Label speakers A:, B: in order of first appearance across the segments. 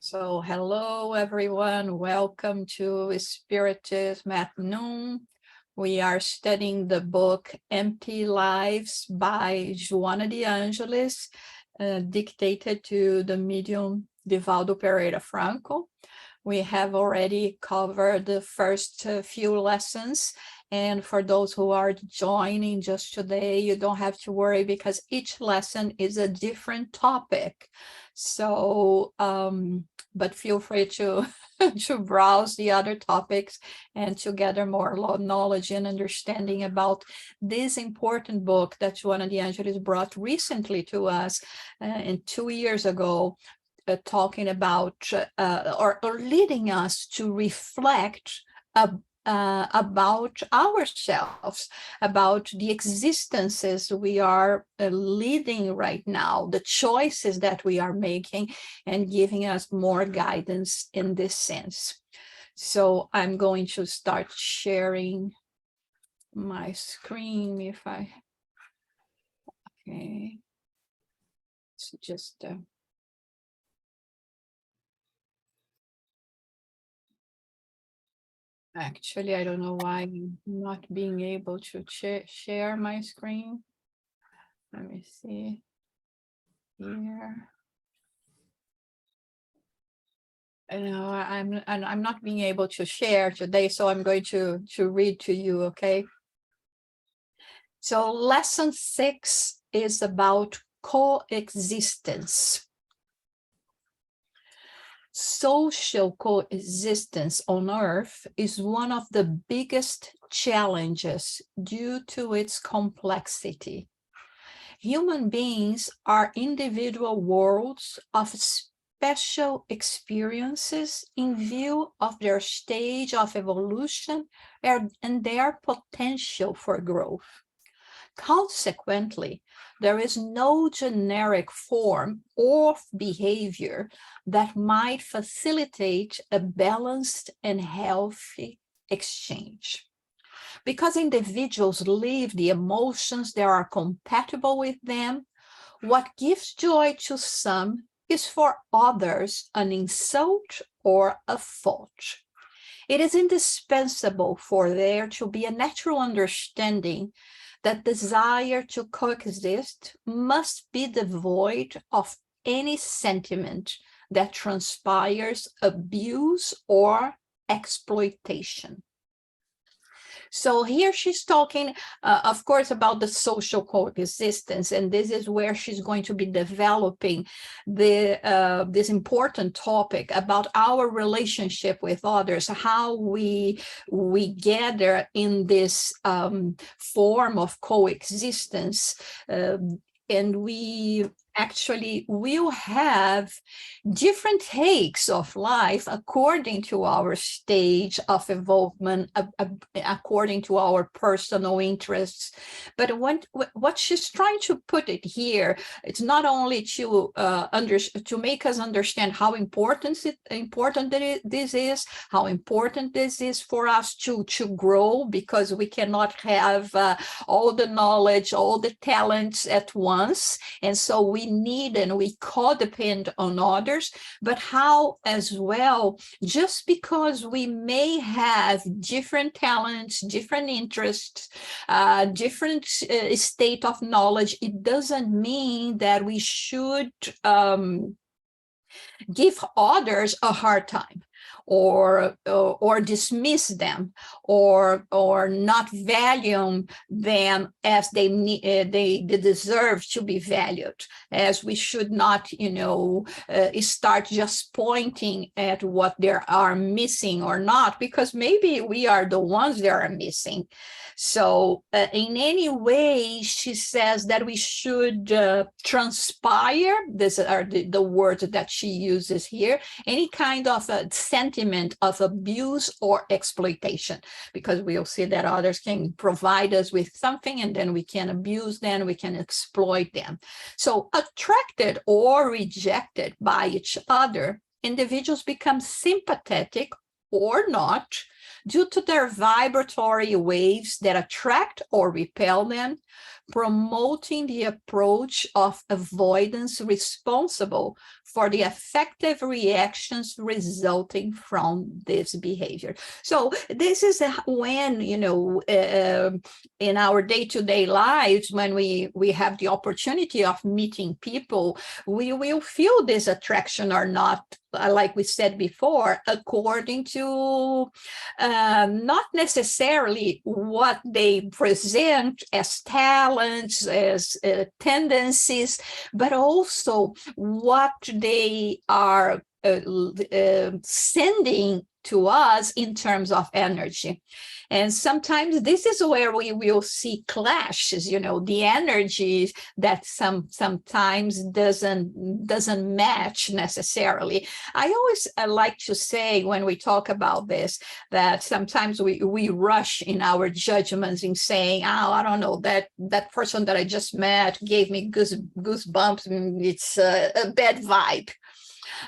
A: So hello, everyone. Welcome to Spiritism at Noon. We are studying the book Empty Lives by Joanna de Angelis, dictated to the medium Divaldo Franco. We have already covered the first few lessons. And for those who are joining just today, you don't have to worry because each lesson is a different topic. So, but feel free to, to browse the other topics and to gather more knowledge and understanding about this important book that Joanna de Angelis brought recently to us and 2 years ago, talking about or leading us to reflect about ourselves, about the existences we are leading right now, the choices that we are making, and giving us more guidance in this sense. So I'm going to start sharing my screen if I, okay. It's just actually, I don't know why I'm not being able to share my screen. Let me see here. No, I'm not being able to share today, so I'm going to read to you, okay? So lesson 6 is about coexistence. Social coexistence on Earth is one of the biggest challenges due to its complexity. Human beings are individual worlds of special experiences in view of their stage of evolution and their potential for growth. Consequently, there is no generic form of behavior that might facilitate a balanced and healthy exchange. Because individuals live the emotions that are compatible with them, what gives joy to some is for others an insult or a fault. It is indispensable for there to be a natural understanding that desire to coexist must be devoid of any sentiment that transpires abuse or exploitation. So here she's talking, of course, about the social coexistence, and this is where she's going to be developing this important topic about our relationship with others, how we gather in this form of coexistence, and we actually will have different takes of life according to our stage of evolvement, according to our personal interests. But what she's trying to put it here, it's not only to make us understand how important this is, how important this is for us to grow, because we cannot have all the knowledge, all the talents at once, and so we need and we codepend on others, but how as well, just because we may have different talents, different interests, different state of knowledge, it doesn't mean that we should give others a hard time, or dismiss them, or not value them as they deserve to be valued, as we should not, start just pointing at what they are missing or not, because maybe we are the ones that are missing. So in any way, she says that we should transpire, these are the words that she uses here, any kind of a sentiment of abuse or exploitation, because we'll see that others can provide us with something and then we can abuse them, we can exploit them. So attracted or rejected by each other, individuals become sympathetic or not due to their vibratory waves that attract or repel them, promoting the approach of avoidance responsible for the effective reactions resulting from this behavior. So this is when, in our day-to-day lives, when we have the opportunity of meeting people, we will feel this attraction or not, like we said before, according to not necessarily what they present as talents, as tendencies, but also what they are sending to us in terms of energy. And sometimes this is where we will see clashes, the energy that sometimes doesn't match necessarily. I always like to say, when we talk about this, that sometimes we rush in our judgments in saying, oh, I don't know, that person that I just met gave me goosebumps, it's a bad vibe.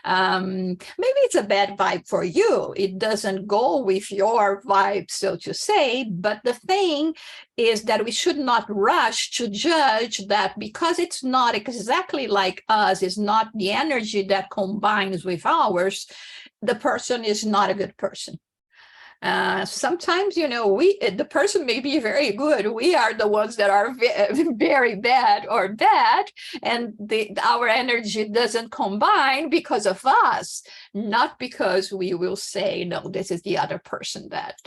A: Maybe it's a bad vibe for you. It doesn't go with your vibe, so to say. But the thing is that we should not rush to judge that because it's not exactly like us, it's not the energy that combines with ours, the person is not a good person. Sometimes, the person may be very good. We are the ones that are very bad or bad, and our energy doesn't combine because of us, not because we will say, no, this is the other person that,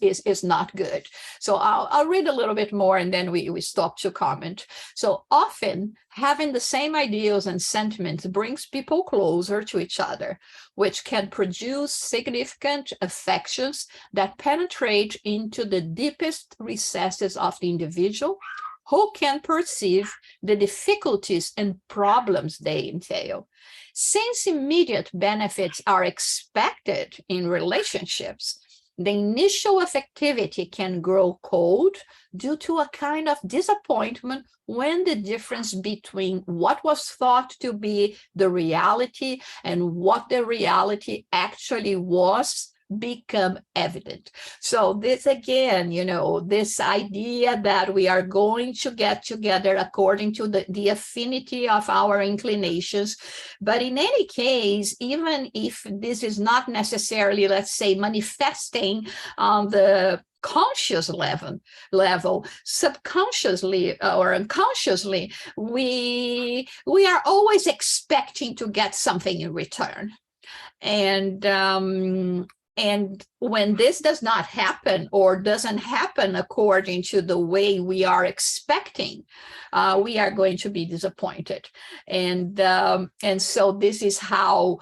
A: is not good. So I'll read a little bit more and then we stop to comment. So often, having the same ideals and sentiments brings people closer to each other, which can produce significant affections that penetrate into the deepest recesses of the individual, who can perceive the difficulties and problems they entail. Since immediate benefits are expected in relationships, the initial affectivity can grow cold due to a kind of disappointment when the difference between what was thought to be the reality and what the reality actually was become evident. So this again, this idea that we are going to get together according to the affinity of our inclinations. But in any case, even if this is not necessarily, let's say, manifesting on the conscious level, subconsciously or unconsciously, we are always expecting to get something in return. And when this does not happen or doesn't happen according to the way we are expecting, we are going to be disappointed. And so this is how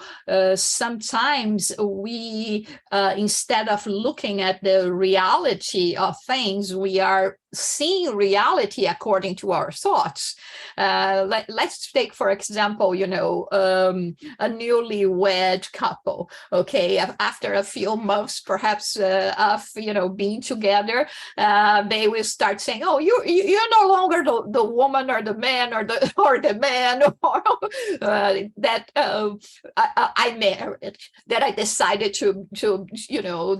A: sometimes we, instead of looking at the reality of things, we are seeing reality according to our thoughts. Let's take, for example, a newlywed couple, okay, after a few months perhaps of being together, they will start saying, oh, you're no longer the woman or the man or the man that I married, that I decided to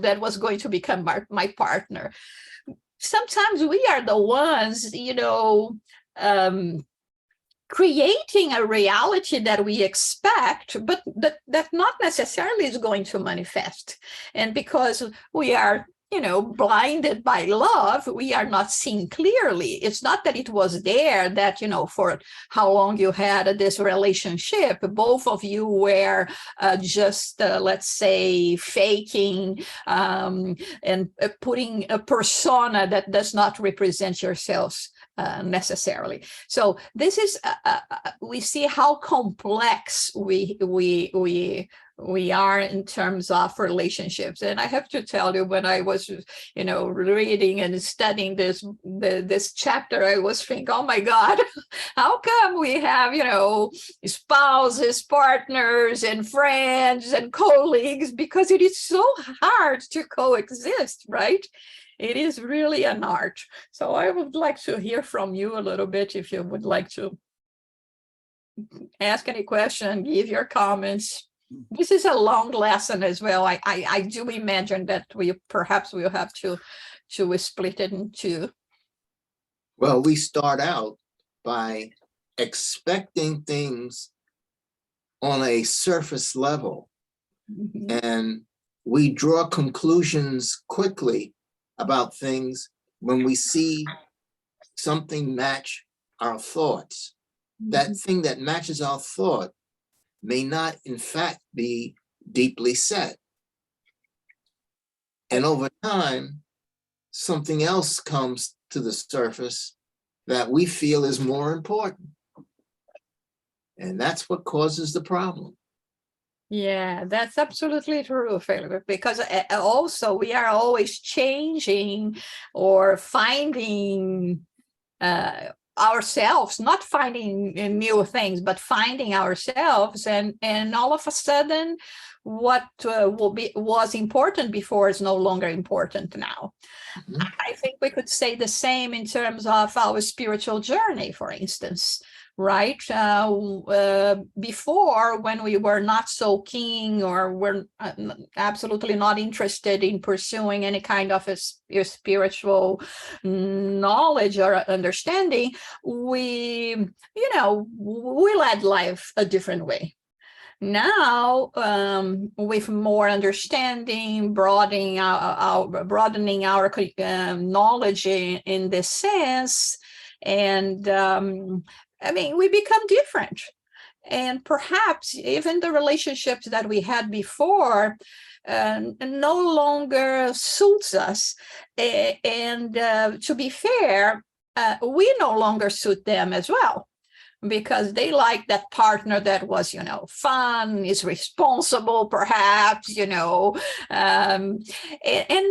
A: that was going to become my partner. Sometimes we are the ones, creating a reality that we expect, but that not necessarily is going to manifest. And because we are, blinded by love, we are not seeing clearly. It's not that it was there, that, for how long you had this relationship, both of you were just, let's say, faking and putting a persona that does not represent yourselves necessarily. So this is we see how complex we are in terms of relationships. And I have to tell you, when I was reading and studying this chapter, I was thinking, oh my God, how come we have spouses, partners, and friends and colleagues, because it is so hard to coexist, right? It is really an art. So I would like to hear from you a little bit, if you would like to ask any question, give your comments. This is a long lesson as well. I do imagine that we perhaps will have to split it in two.
B: Well, we start out by expecting things on a surface level,
A: Mhm.
B: and we draw conclusions quickly about things when we see something match our thoughts. That thing that matches our thought may not, in fact, be deeply set. And over time, something else comes to the surface that we feel is more important. And that's what causes the problem.
A: Yeah, that's absolutely true, Philip, because also we are always changing or finding ourselves, not finding new things, but finding ourselves, and all of a sudden what was important before is no longer important now.
B: Mhm.
A: I think we could say the same in terms of our spiritual journey, for instance, right? Before, when we were not so keen or were absolutely not interested in pursuing any kind of a spiritual knowledge or understanding, we led life a different way. Now, with more understanding, broadening our knowledge in this sense, and we become different. And perhaps even the relationships that we had before no longer suits us. And to be fair, we no longer suit them as well, because they like that partner that was, fun, is responsible, perhaps, and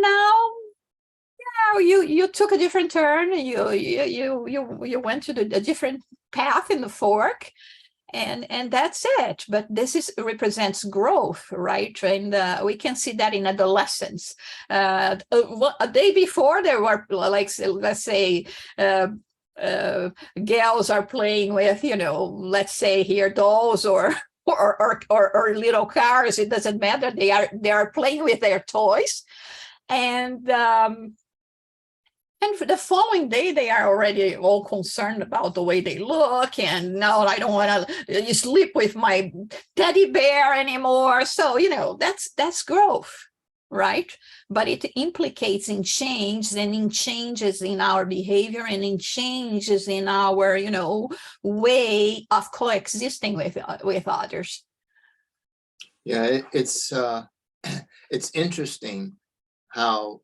A: now you took a different turn. You went to a different path in the fork, and that's it. But this represents growth, right? And we can see that in adolescence. A day before, there were, like, let's say, gals are playing with, let's say here, dolls or little cars. It doesn't matter. They are playing with their toys, and for the following day, they are already all concerned about the way they look. And no, I don't want to sleep with my teddy bear anymore. So, that's growth, right? But it implicates in change, and in changes in our behavior, and in changes in our, way of coexisting with others.
B: Yeah, it's interesting how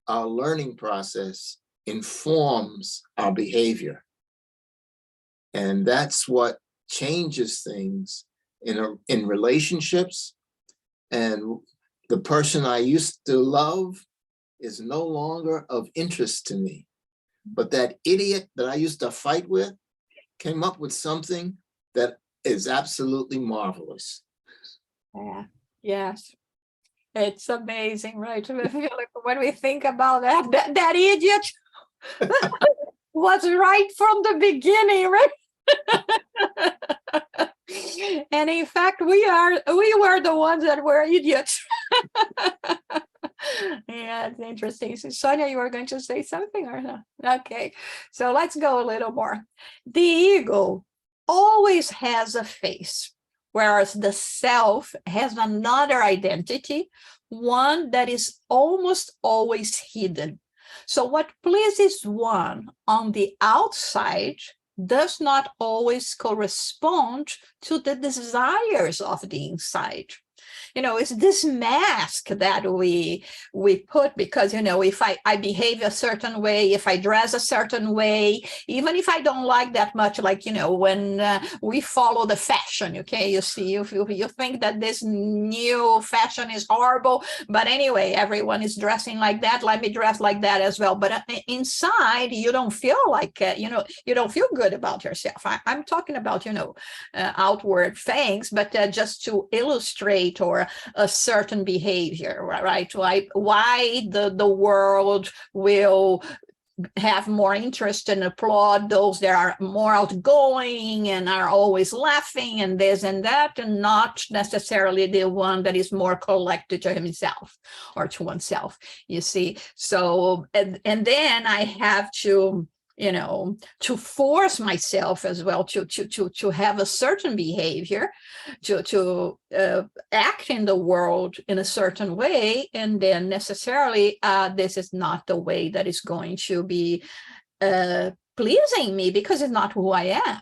B: our learning process informs our behavior. And that's what changes things in relationships. And the person I used to love is no longer of interest to me. But that idiot that I used to fight with came up with something that is absolutely marvelous.
A: Yeah. Yes. It's amazing, right? When we think about that idiot was right from the beginning, right? And in fact, we were the ones that were idiots. Yeah, it's interesting. So, Sonia, you were going to say something or not? Okay, so let's go a little more. The ego always has a face, whereas the self has another identity, one that is almost always hidden. So what pleases one on the outside does not always correspond to the desires of the inside. It's this mask that we put, because, if I behave a certain way, if I dress a certain way, even if I don't like that much, like, when we follow the fashion, okay, you see, if you think that this new fashion is horrible, but anyway, everyone is dressing like that, let me dress like that as well. But inside, you don't feel like, you don't feel good about yourself. I'm talking about, outward things, but just to illustrate or a certain behavior, right? Why the world will have more interest and applaud those that are more outgoing and are always laughing and this and that, and not necessarily the one that is more collected to himself or to oneself, you see. So, and then I have to to force myself as well to have a certain behavior, to act in the world in a certain way, and then necessarily this is not the way that is going to be pleasing me, because it's not who I am.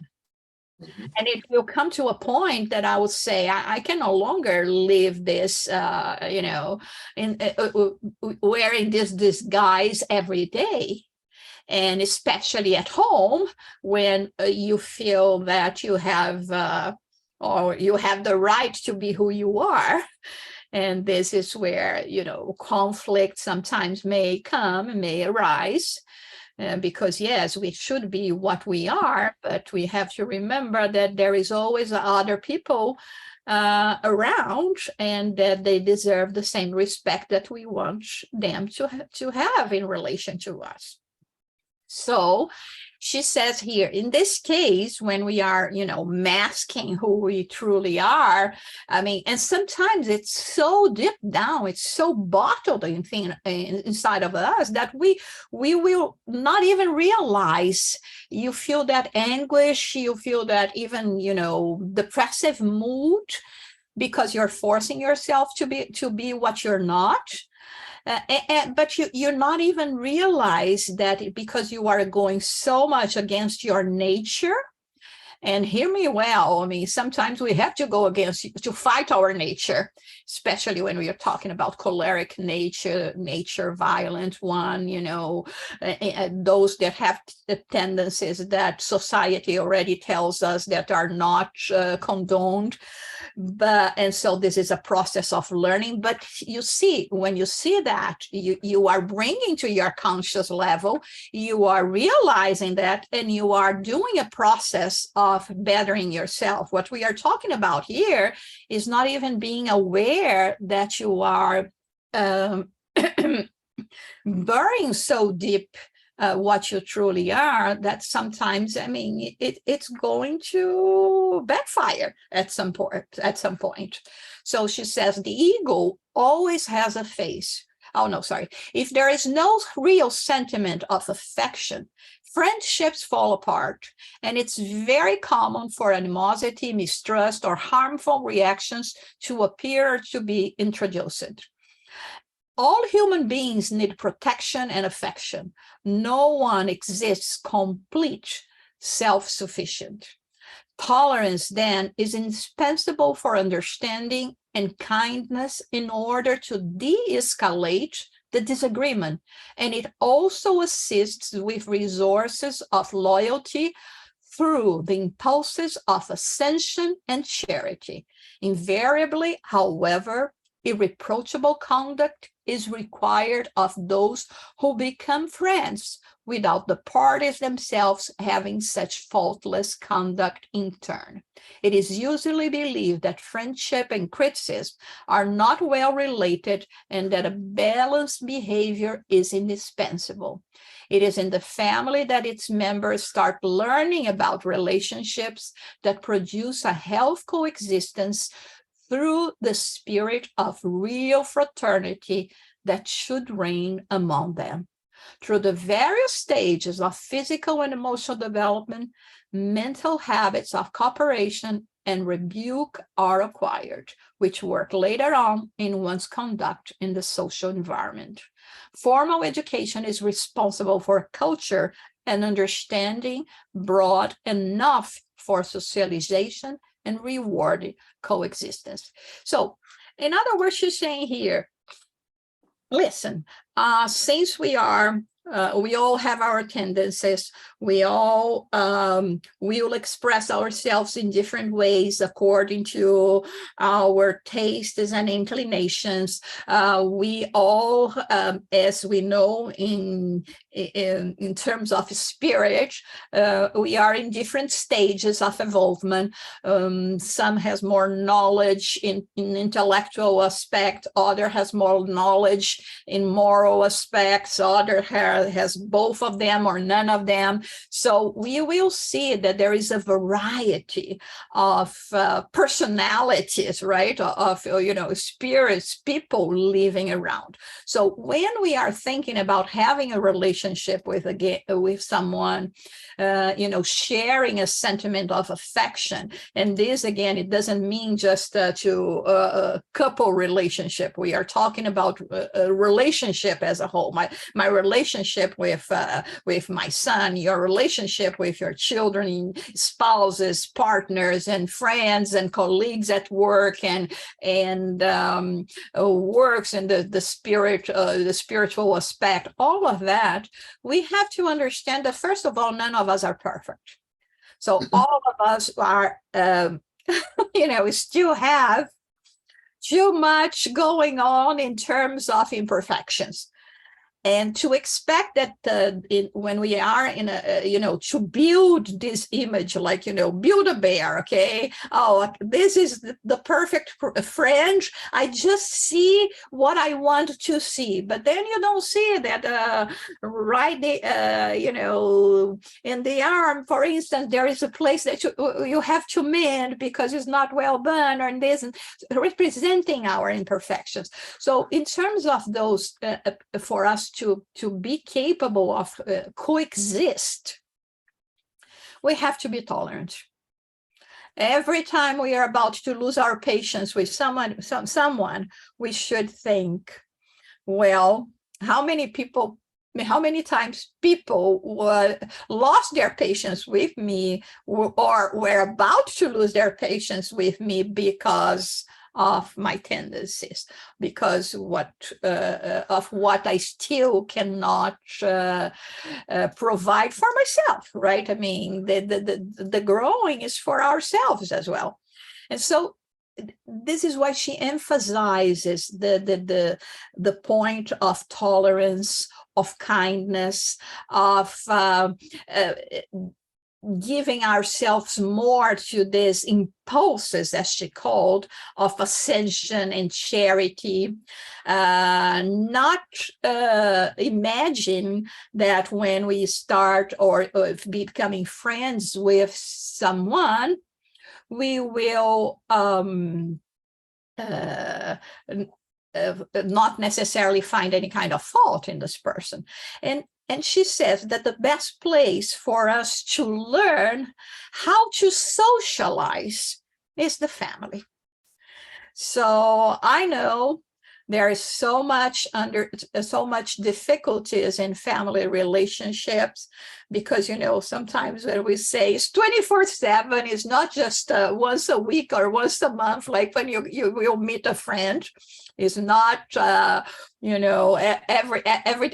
B: Mhm.
A: And it will come to a point that I will say, I can no longer live this, in wearing this disguise every day. And especially at home, when you feel that you have, or you have the right to be who you are. And this is where, conflict sometimes may arise. Because yes, we should be what we are, but we have to remember that there is always other people around, and that they deserve the same respect that we want them to have in relation to us. So she says here, in this case, when we are, masking who we truly are, I mean, and sometimes it's so deep down, it's so bottled inside of us that we will not even realize. You feel that anguish, you feel that even, depressive mood, because you're forcing yourself to be what you're not. But you're not even realize that, because you are going so much against your nature. And hear me well, I mean, sometimes we have to go against, to fight our nature, especially when we are talking about choleric nature, violent one, those that have tendencies that society already tells us that are not condoned. And so this is a process of learning. But you see, when you see that, you are bringing to your conscious level, you are realizing that, and you are doing a process of bettering yourself. What we are talking about here is not even being aware that you are burying so deep what you truly are, that sometimes, I mean, it's going to backfire at some point. So she says the ego always has a face. Oh, no, sorry. If there is no real sentiment of affection, friendships fall apart, and it's very common for animosity, mistrust, or harmful reactions to appear to be introduced. All human beings need protection and affection. No one exists complete, self-sufficient. Tolerance, then, is indispensable for understanding and kindness in order to de-escalate the disagreement. And it also assists with resources of loyalty through the impulses of ascension and charity. Invariably, however, irreproachable conduct is required of those who become friends, without the parties themselves having such faultless conduct in turn. It is usually believed that friendship and criticism are not well related, and that a balanced behavior is indispensable. It is in the family that its members start learning about relationships that produce a healthy coexistence through the spirit of real fraternity that should reign among them. Through the various stages of physical and emotional development, mental habits of cooperation and rebuke are acquired, which work later on in one's conduct in the social environment. Formal education is responsible for culture and understanding broad enough for socialization and rewarding coexistence. So, in other words, she's saying here, listen, since we all have our tendencies, we all will express ourselves in different ways according to our tastes and inclinations. We all, as we know, in terms of spirit, we are in different stages of evolvement. Some has more knowledge in intellectual aspect, other has more knowledge in moral aspects, other has both of them or none of them. So we will see that there is a variety of personalities, right? Of spirits, people living around. So when we are thinking about having a relationship relationship with someone, sharing a sentiment of affection. And this, again, it doesn't mean just to a couple relationship. We are talking about a relationship as a whole. My relationship with my son, your relationship with your children, spouses, partners, and friends, and colleagues at work, and works, and the spiritual aspect, all of that. We have to understand that, first of all, none of us are perfect. So all of us are, still have too much going on in terms of imperfections. And to expect that when we are in to build this image, like, build a bear, okay? Oh, this is the perfect friend. I just see what I want to see. But then you don't see that right there, in the arm, for instance, there is a place that you have to mend because it's not well done, or this, representing our imperfections. So in terms of those, for us to be capable of coexist, we have to be tolerant. Every time we are about to lose our patience with someone, we should think, well, how many times people lost their patience with me, or were about to lose their patience with me because of my tendencies, because of what I still cannot provide for myself, right? I mean, the growing is for ourselves as well. And so this is why she emphasizes the point of tolerance, of kindness, of giving ourselves more to these impulses, as she called, of ascension and charity. Not imagine that when we start or becoming friends with someone, we will not necessarily find any kind of fault in this person. And she says that the best place for us to learn how to socialize is the family. So I know there is so much difficulties in family relationships, because, sometimes when we say it's 24/7, it's not just once a week or once a month, like when you will meet a friend. It's not,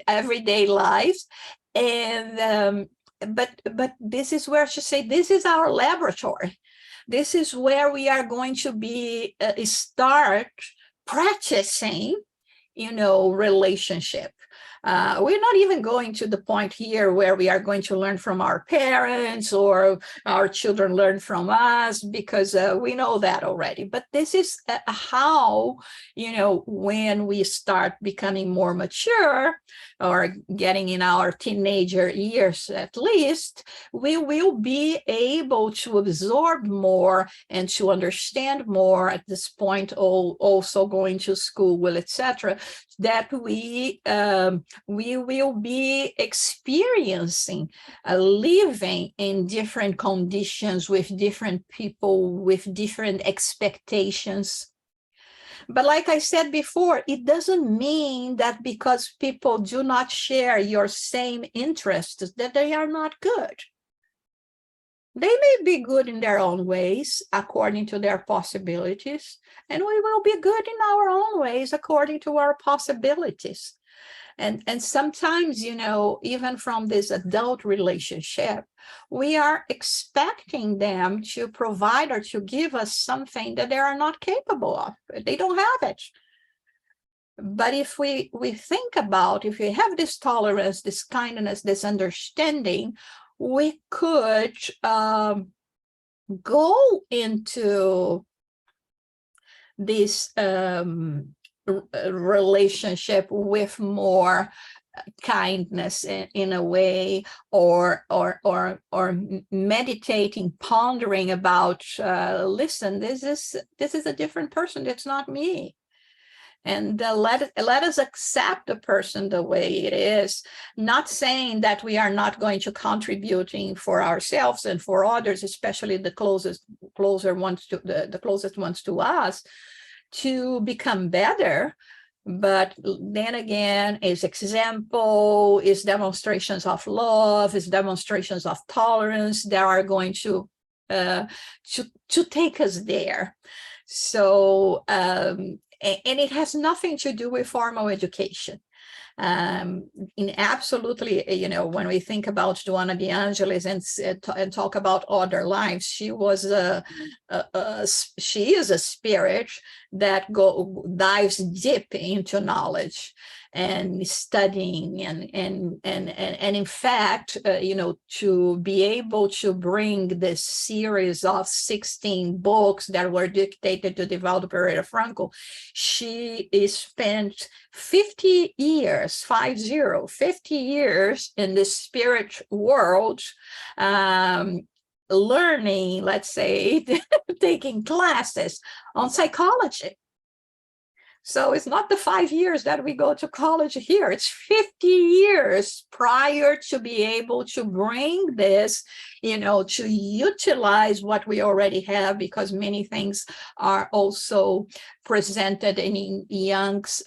A: everyday lives. And but this is where she say, this is our laboratory. This is where we are going to be start practicing, relationship. We're not even going to the point here where we are going to learn from our parents or our children learn from us, because we know that already. But this is how, when we start becoming more mature, or getting in our teenager years at least, we will be able to absorb more and to understand more at this point, also going to school, etc., that we will be experiencing living in different conditions with different people, with different expectations. But like I said before, it doesn't mean that because people do not share your same interests that they are not good. They may be good in their own ways, according to their possibilities, and we will be good in our own ways, according to our possibilities. And sometimes, even from this adult relationship, we are expecting them to provide or to give us something that they are not capable of. They don't have it. But if we think about, if we have this tolerance, this kindness, this understanding, we could go into this relationship with more kindness in a way, or meditating, pondering about, listen, this is a different person. It's not me. And let us accept the person the way it is, not saying that we are not going to contributing for ourselves and for others, especially the closest ones to us, to become better. But then again, is example, is demonstrations of love, is demonstrations of tolerance that are going to take us there. So, and it has nothing to do with formal education. In absolutely, you know, when we think about Joanna de Angelis and talk about other lives, she is a spirit that dives deep into knowledge and studying and in fact, you know, to be able to bring this series of 16 books that were dictated to Divaldo Franco, she spent 50 years, 50 years in the spirit world, learning, let's say, taking classes on psychology. So it's not the 5 years that we go to college here, it's 50 years prior to be able to bring this, you know, to utilize what we already have, because many things are also presented in Jung's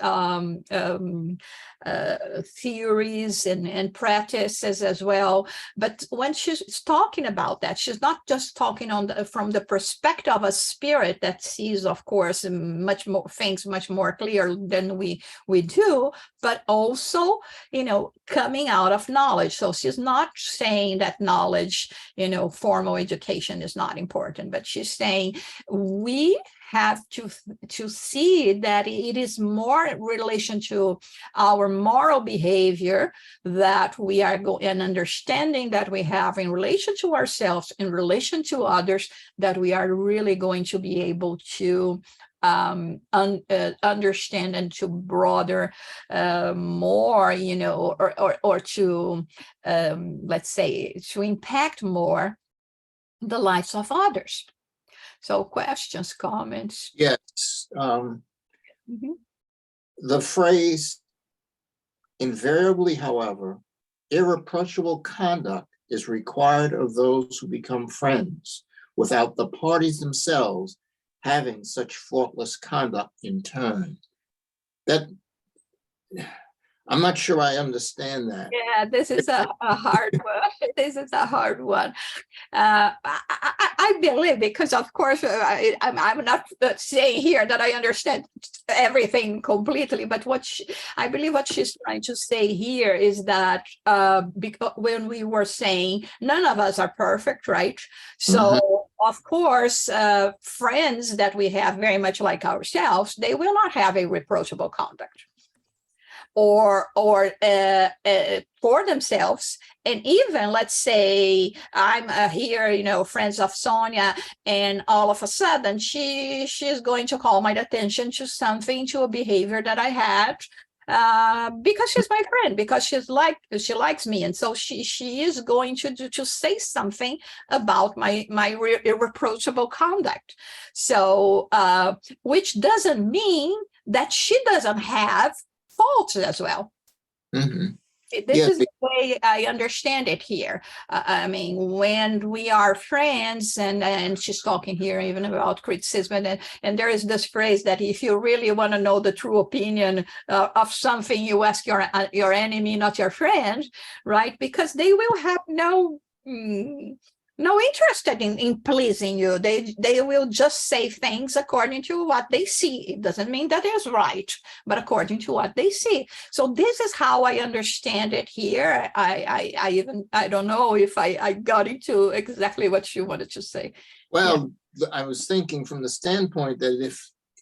A: theories and practices as well. But when she's talking about that, she's not just talking from the perspective of a spirit that sees, of course, much more things much more clear than we do, but also, you know, coming out of knowledge. So she's not saying that knowledge, you know, formal education is not important, but she's saying we have to see that it is more in relation to our moral behavior that we are and understanding that we have in relation to ourselves, in relation to others, that we are really going to be able to understand and to broader more, you know, or to let's say, to impact more the lives of others. So questions, comments?
B: Yes. The phrase, invariably, however, irreproachable conduct is required of those who become friends, without the parties themselves having such faultless conduct in turn. That, I'm not sure I understand that.
A: Yeah, this is a hard one. This is a hard one. I believe, because of course I'm not saying here that I understand everything completely, but I believe what she's trying to say here is that because when we were saying none of us are perfect, right? So of course, friends that we have very much like ourselves, they will not have a reproachable conduct or for themselves. And even, let's say I'm here, you know, friends of Sonia, and all of a sudden she's going to call my attention to something, to a behavior that I had, because she's my friend, because she likes me, and so she is going to say something about my irreproachable conduct. So which doesn't mean that she doesn't have faults as well. This is the way I understand it here. I mean, when we are friends, and she's talking here even about criticism, and there is this phrase that if you really want to know the true opinion of something, you ask your enemy, not your friend, right? Because they will have no interest in pleasing you. They will just say things according to what they see. It doesn't mean that it's right, but according to what they see. So this is how I understand it here. I don't know if I got into exactly what you wanted to say.
B: Well, yeah. I was thinking from the standpoint that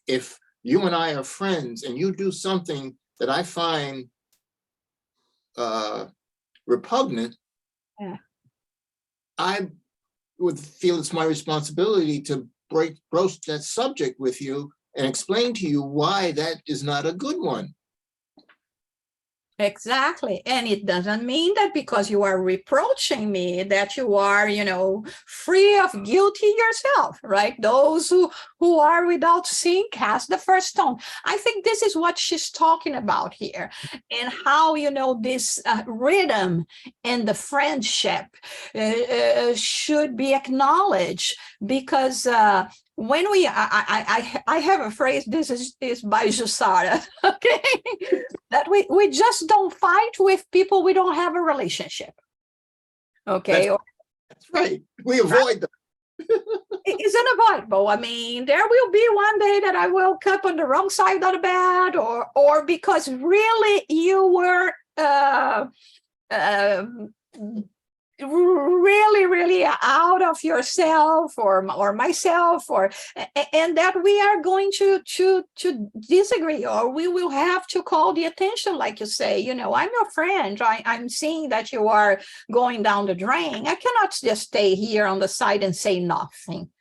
B: if you and I are friends and you do something that I find repugnant, yeah, I would feel it's my responsibility to broach that subject with you and explain to you why that is not a good one.
A: Exactly. And it doesn't mean that because you are reproaching me that you are, free of guilty yourself, right? Those who are without sin cast the first stone. I think this is what she's talking about here, and how, this rhythm and the friendship should be acknowledged, because when I have a phrase, this is by Jusara, okay, that we just don't fight with people we don't have a relationship, okay?
B: That's right. We avoid them.
A: It's unavoidable. I mean, there will be one day that I will cut on the wrong side of the bed, or because really you were really out of yourself, or myself, and that we are going to disagree, or we will have to call the attention, like you say, I'm your friend, I'm seeing that you are going down the drain. I cannot just stay here on the side and say nothing.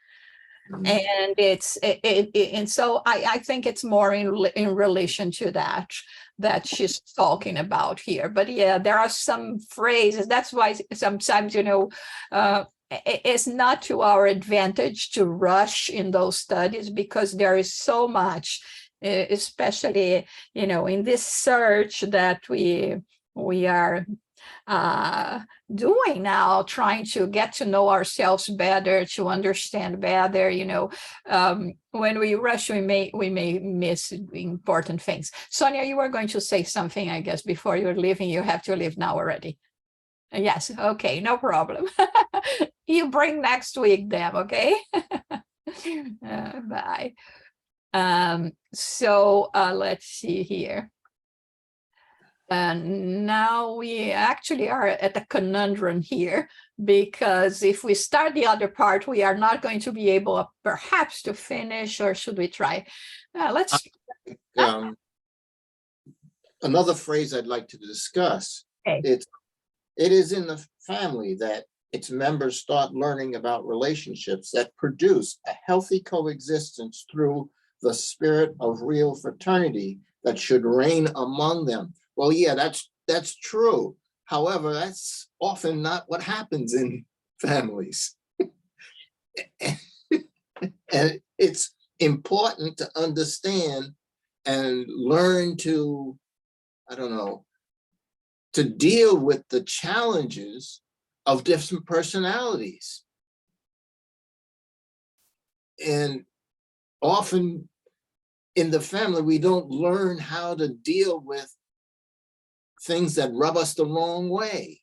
A: And and so I think it's more in relation to that she's talking about here. But yeah, there are some phrases. That's why sometimes, it's not to our advantage to rush in those studies, because there is so much, especially, in this search that we are doing now, trying to get to know ourselves better, to understand better. When we rush, we may miss important things. Sonia, you were going to say something, I guess, before you're leaving. You have to leave now already. Yes, okay, no problem. You bring next week then, okay? Bye. So let's see here. Now we actually are at a conundrum here, because if we start the other part, we are not going to be able perhaps to finish, or should we try? Let's.
B: Another phrase I'd like to discuss.
A: Okay.
B: It is in the family that its members start learning about relationships that produce a healthy coexistence through the spirit of real fraternity that should reign among them. Well, yeah, that's true. However, that's often not what happens in families. And it's important to understand and learn to, to deal with the challenges of different personalities. And often in the family, we don't learn how to deal with things that rub us the wrong way.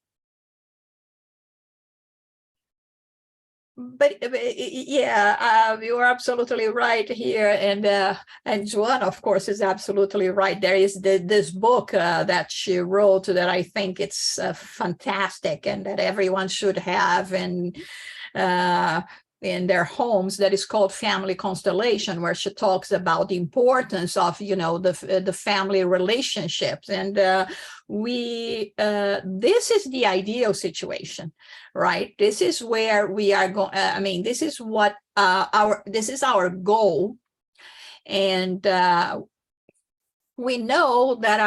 A: But yeah, you are absolutely right here, and Joanna, of course, is absolutely right. There is this book that she wrote that I think it's fantastic, and that everyone should have, and in their homes, that is called Family Constellation, where she talks about the importance of, the family relationships. And this is the ideal situation, right? This is where we are going. This is what this is our goal. And we know that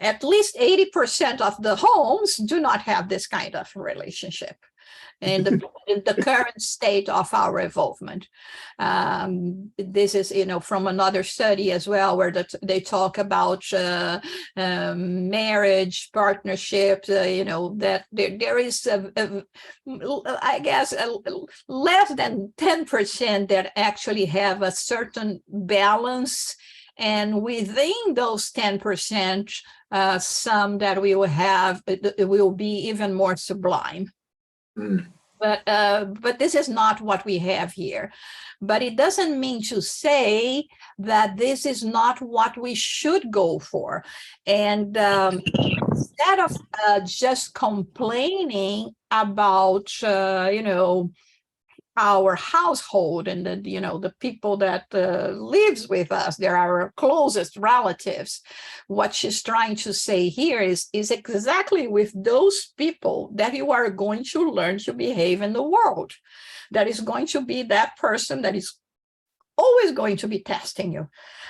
A: at least 80% of the homes do not have this kind of relationship. In the current state of our involvement. This is, from another study as well, where they talk about marriage, partnership, that there is, I guess, less than 10% that actually have a certain balance. And within those 10%, some that we will have, it will be even more sublime. But this is not what we have here. But it doesn't mean to say that this is not what we should go for. And instead of just complaining about, our household and the people that lives with us, they're our closest relatives. What she's trying to say here is exactly with those people that you are going to learn to behave in the world. That is going to be that person that is always going to be testing you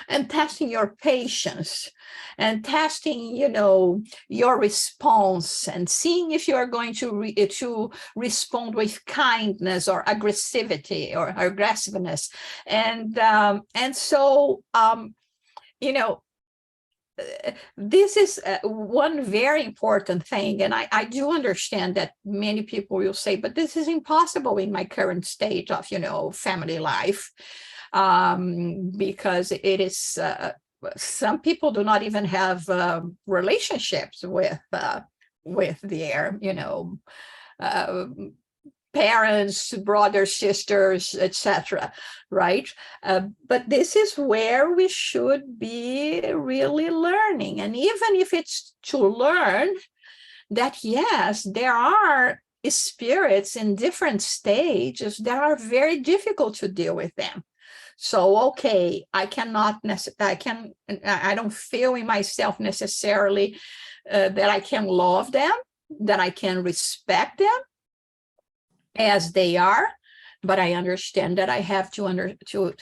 A: and testing your patience and testing, your response and seeing if you are going to respond with kindness or aggressivity or aggressiveness. And so, this is one very important thing. And I do understand that many people will say, but this is impossible in my current state of, family life, because it is, some people do not even have relationships with their, parents, brothers, sisters, etc., right? But this is where we should be really learning. And even if it's to learn that, yes, there are spirits in different stages that are very difficult to deal with them. So, okay, I don't feel in myself necessarily that I can love them, that I can respect them as they are, but I understand that I have to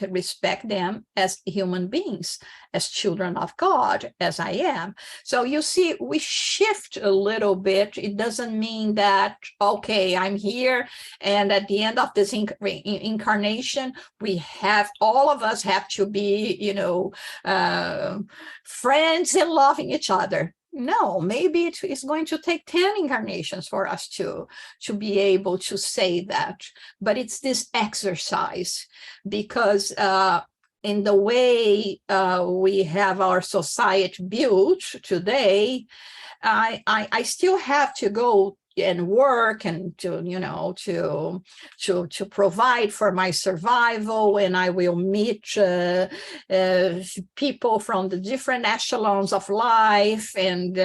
A: respect them as human beings, as children of God, as I am. So you see, we shift a little bit. It doesn't mean that, okay, I'm here, and at the end of this incarnation, all of us have to be, friends and loving each other. No, maybe it's going to take 10 incarnations for us to be able to say that. But it's this exercise, because in the way we have our society built today, I still have to go and work and to provide for my survival, and I will meet people from the different echelons of life, and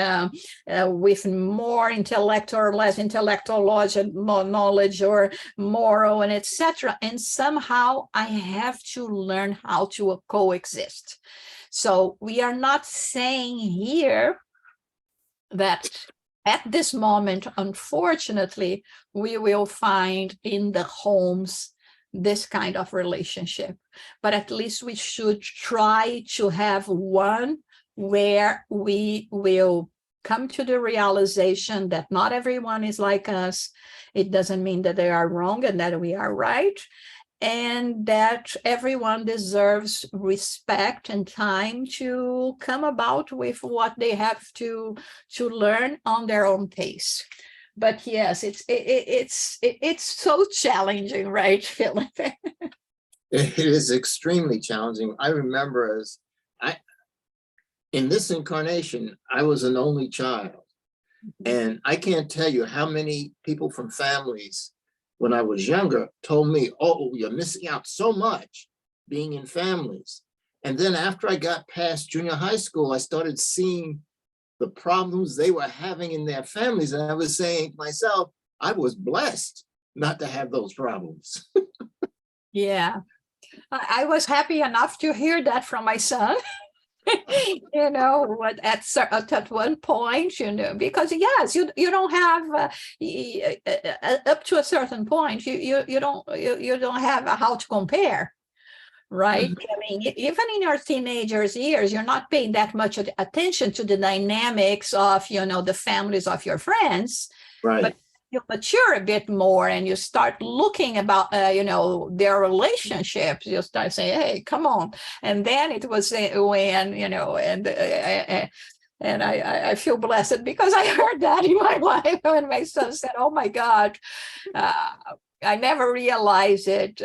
A: with more intellectual or less intellectual knowledge or moral and etc. And somehow I have to learn how to coexist. So we are not saying here that at this moment, unfortunately, we will find in the homes this kind of relationship. But at least we should try to have one where we will come to the realization that not everyone is like us. It doesn't mean that they are wrong and that we are right, and that everyone deserves respect and time to come about with what they have to learn on their own pace. But yes, it's so challenging, right, Philip?
B: It is extremely challenging. I remember in this incarnation, I was an only child. And I can't tell you how many people from families when I was younger told me, oh, you're missing out so much being in families. And then after I got past junior high school, I started seeing the problems they were having in their families. And I was saying to myself, I was blessed not to have those problems.
A: Yeah, I was happy enough to hear that from my son. At one point, because yes, you don't have up to a certain point, you don't have how to compare, right? I mean, even in your teenagers years, you're not paying that much attention to the dynamics of the families of your friends,
B: Right.
A: But you mature a bit more and you start looking about their relationships. You start saying, hey, come on. And then it was when and I feel blessed because I heard that in my life when my son said, oh my God, I never realized it,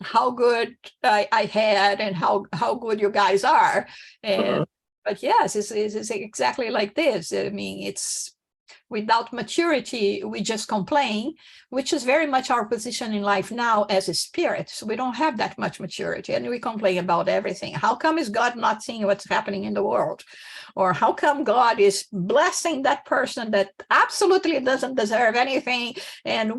A: how good I had and how good you guys are. And but yes, it's exactly like this. I mean, it's without maturity, we just complain, which is very much our position in life now as a spirit. So we don't have that much maturity and we complain about everything. How come is God not seeing what's happening in the world? Or how come God is blessing that person that absolutely doesn't deserve anything? And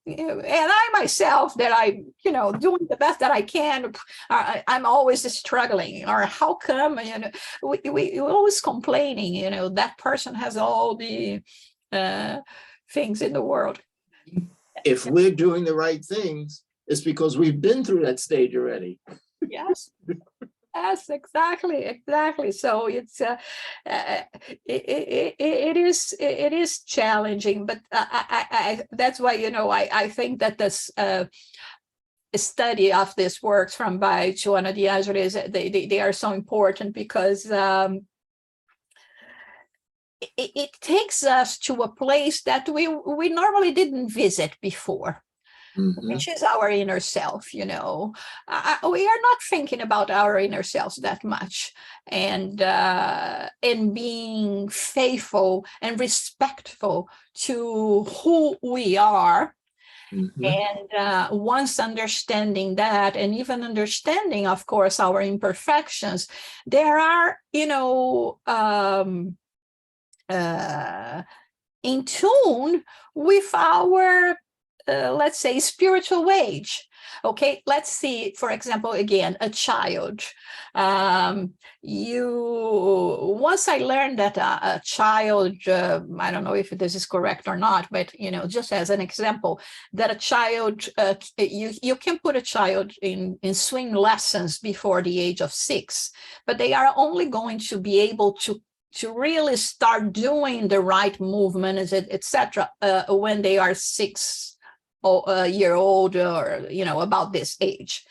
A: I myself, that I, doing the best that I can, I'm always struggling. Or how come, we always complaining, that person has all the things in the world.
B: If we're doing the right things, it's because we've been through that stage already.
A: Yes. Yes, exactly. So it's it is challenging, but that's why, you know, I think that this study of this works from by Joanna de Angelis, they are so important because it takes us to a place that we normally didn't visit before.
B: Mm-hmm.
A: Which is our inner self, you know. We are not thinking about our inner selves that much, and being faithful and respectful to who we are.
B: Mm-hmm.
A: And once understanding that, and even understanding, of course, our imperfections, there are, you know, in tune with our let's say spiritual age. Okay, let's see, for example, again, a child. Once I learned that a child, I don't know if this is correct or not, but you know, just as an example, that a child, you can put a child in swing lessons before the age of 6, but they are only going to be able to really start doing the right movements, etc., when they are 6 a year old, or you know, about this age.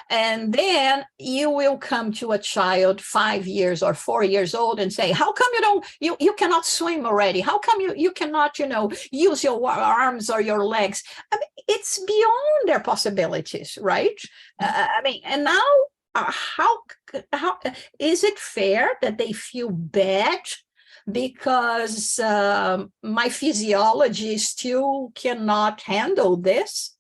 A: And then you will come to a child 5 years or 4 years old and say, how come you cannot swim already? How come you cannot, you know, use your arms or your legs? I mean, it's beyond their possibilities, right? I mean, and now how is it fair that they feel bad because my physiology still cannot handle this?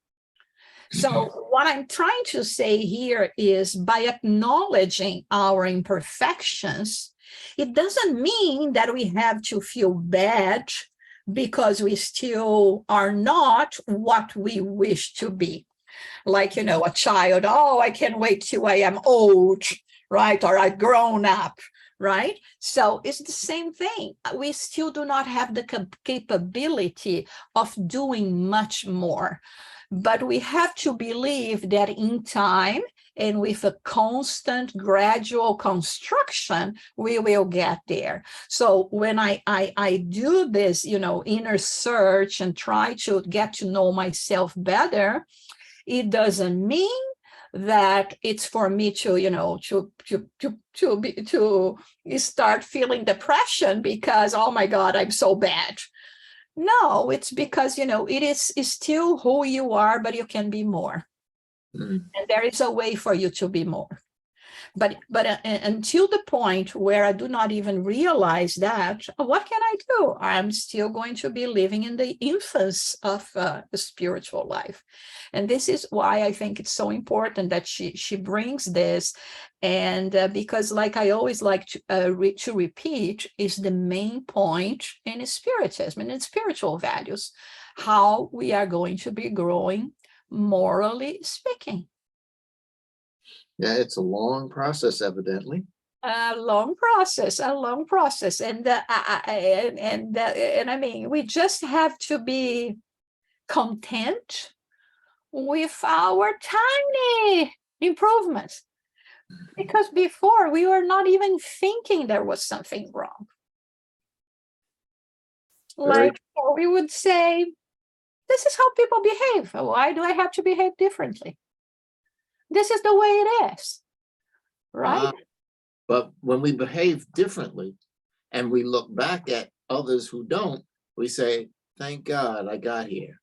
A: So what I'm trying to say here is, by acknowledging our imperfections, it doesn't mean that we have to feel bad because we still are not what we wish to be. Like, you know, a child, oh, I can't wait till I am old, right? Or I've grown up, right? So it's the same thing. We still do not have the capability of doing much more. But we have to believe that in time and with a constant gradual construction, we will get there. So when I do this, you know, inner search and try to get to know myself better, it doesn't mean that it's for me to, you know, to start feeling depression because, oh my God, I'm so bad. No, it's because, you know, it's still who you are, but you can be more. Mm. And there is a way for you to be more. But until the point where I do not even realize that, what can I do? I'm still going to be living in the infants of the spiritual life. And this is why I think it's so important that she brings this. And because, like I always like to repeat, is the main point in spiritism and in spiritual values, how we are going to be growing, morally speaking.
B: Yeah, it's a long process, evidently.
A: A long process, and I mean, we just have to be content with our tiny improvements, because before we were not even thinking there was something wrong. Like we would say, this is how people behave. Why do I have to behave differently? This is the way it is, right?
B: But when we behave differently and we look back at others who don't, we say, thank God I got here.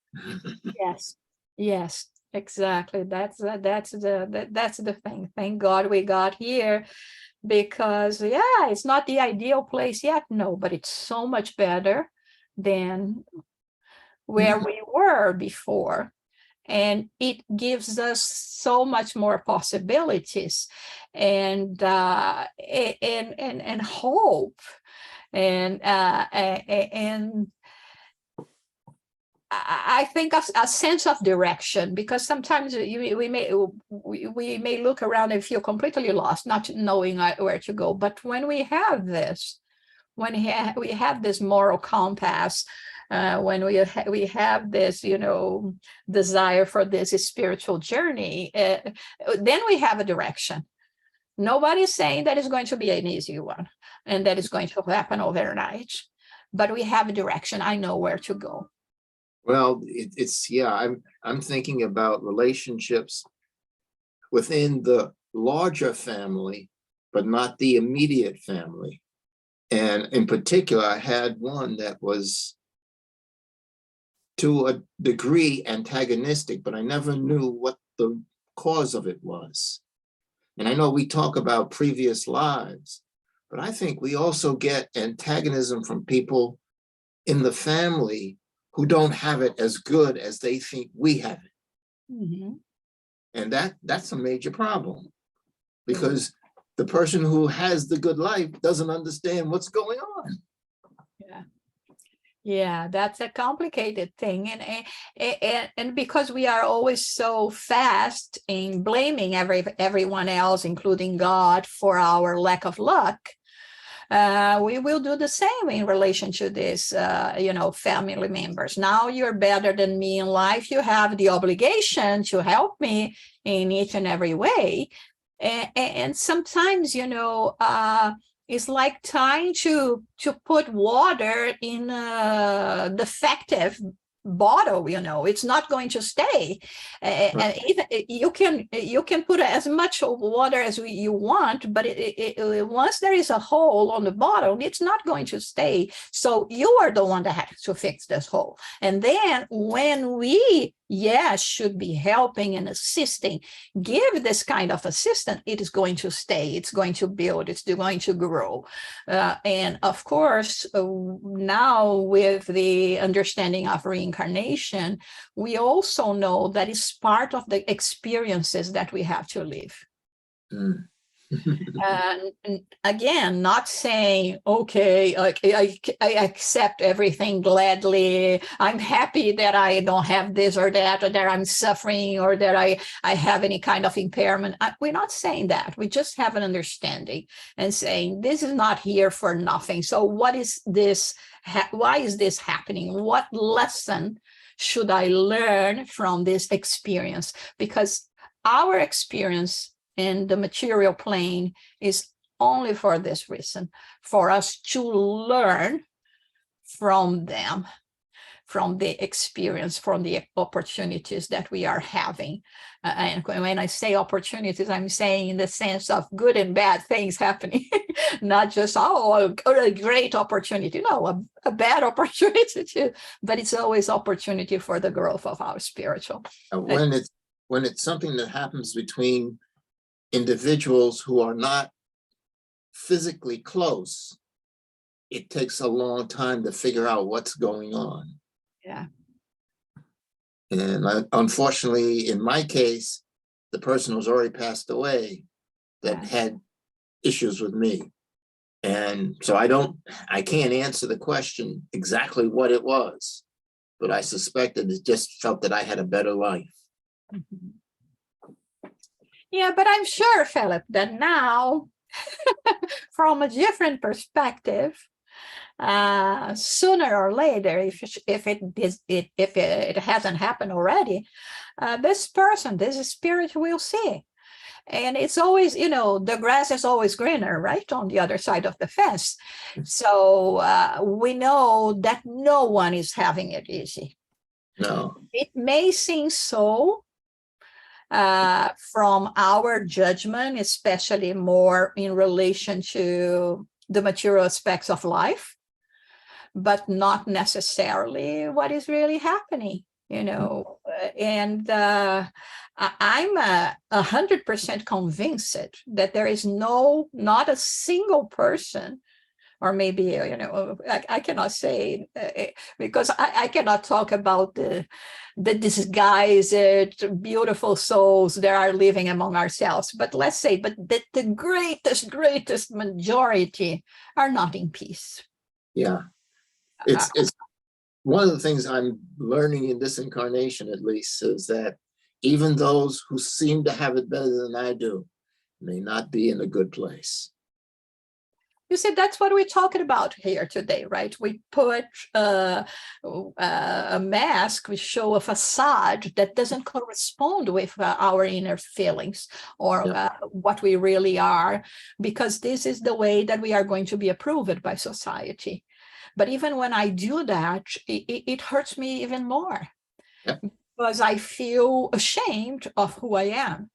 A: Yes, exactly. That's the thing. Thank God we got here, because yeah, it's not the ideal place yet, no, but it's so much better than where we were before. And it gives us so much more possibilities and hope and I think a sense of direction, because sometimes we may look around and feel completely lost, not knowing where to go. But when we have this, we have this moral compass, when we have this, desire for this spiritual journey, then we have a direction. Nobody's saying that it's going to be an easy one and that it's going to happen overnight, but we have a direction. I know where to go.
B: Well, I'm thinking about relationships within the larger family, but not the immediate family. And in particular, I had one that was to a degree antagonistic, but I never knew what the cause of it was. And I know we talk about previous lives, but I think we also get antagonism from people in the family who don't have it as good as they think we have it.
A: Mm-hmm.
B: And that's a major problem, because the person who has the good life doesn't understand what's going on.
A: Yeah, that's a complicated thing. And because we are always so fast in blaming everyone else, including God, for our lack of luck, we will do the same in relation to this, family members. Now you're better than me in life. You have the obligation to help me in each and every way. And sometimes, it's like trying to put water in a defective bottle. It's not going to stay. And even you can put as much water as you want, but once there is a hole on the bottle, it's not going to stay. So you are the one that has to fix this hole. And then when we should be helping and assisting, give this kind of assistance, it is going to stay, it's going to build, it's going to grow. And of course, now with the understanding of reincarnation, we also know that it's part of the experiences that we have to live. And again, not saying, okay, I accept everything gladly. I'm happy that I don't have this or that, or that I'm suffering, or that I have any kind of impairment. We're not saying that. We just have an understanding and saying, this is not here for nothing. So what is this? Why is this happening? What lesson should I learn from this experience? Because our experience in the material plane is only for this reason, for us to learn from them, from the experience, from the opportunities that we are having. And when I say opportunities, I'm saying in the sense of good and bad things happening, not just, a great opportunity. No, a bad opportunity too, but it's always opportunity for the growth of our spiritual.
B: When it's something that happens between individuals who are not physically close, it takes a long time to figure out what's going on.
A: Yeah.
B: And unfortunately, in my case, the person was already passed away that had issues with me. And so I can't answer the question exactly what it was, but I suspected it just felt that I had a better life.
A: Mm-hmm. Yeah, but I'm sure, Philip, that now, from a different perspective, sooner or later, if it hasn't happened already, this spirit will see. And it's always, the grass is always greener, right, on the other side of the fence. So we know that no one is having it easy.
B: No.
A: It may seem so, from our judgment, especially more in relation to the material aspects of life, but not necessarily what is really happening, And I'm 100% convinced that there is not a single person, or maybe, I cannot say, because I cannot talk about the disguised, beautiful souls that are living among ourselves. But let's say, the greatest majority are not in peace.
B: Yeah. It's one of the things I'm learning in this incarnation, at least, is that even those who seem to have it better than I do may not be in a good place.
A: You see, that's what we're talking about here today, right? We put a mask, we show a facade that doesn't correspond with our inner feelings or what we really are, because this is the way that we are going to be approved by society. But even when I do that, it hurts me even more because I feel ashamed of who I am.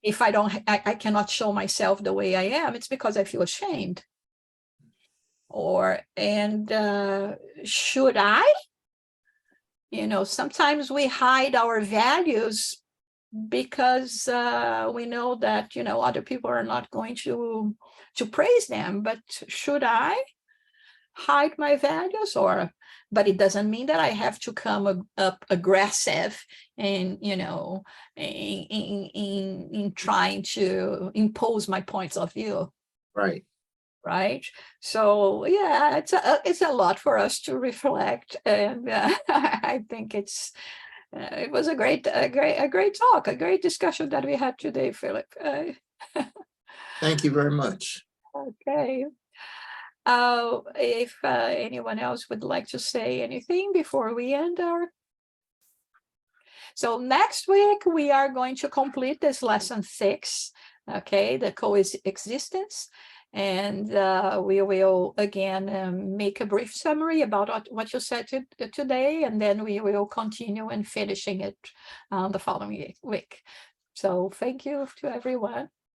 A: If I cannot show myself the way I am, it's because I feel ashamed. Should I? Sometimes we hide our values because we know that, other people are not going to praise them. But should I hide my values? But it doesn't mean that I have to come up aggressive and, in trying to impose my points of view. Right. So yeah, it's a lot for us to reflect, and I think it was a great talk, a great discussion that we had today, Philip.
B: Thank you very much.
A: Okay. If anyone else would like to say anything before we end So next week, we are going to complete this lesson 6, okay, the coexistence. And we will again make a brief summary about what you said today, and then we will continue and finishing it the following week. So thank you to everyone.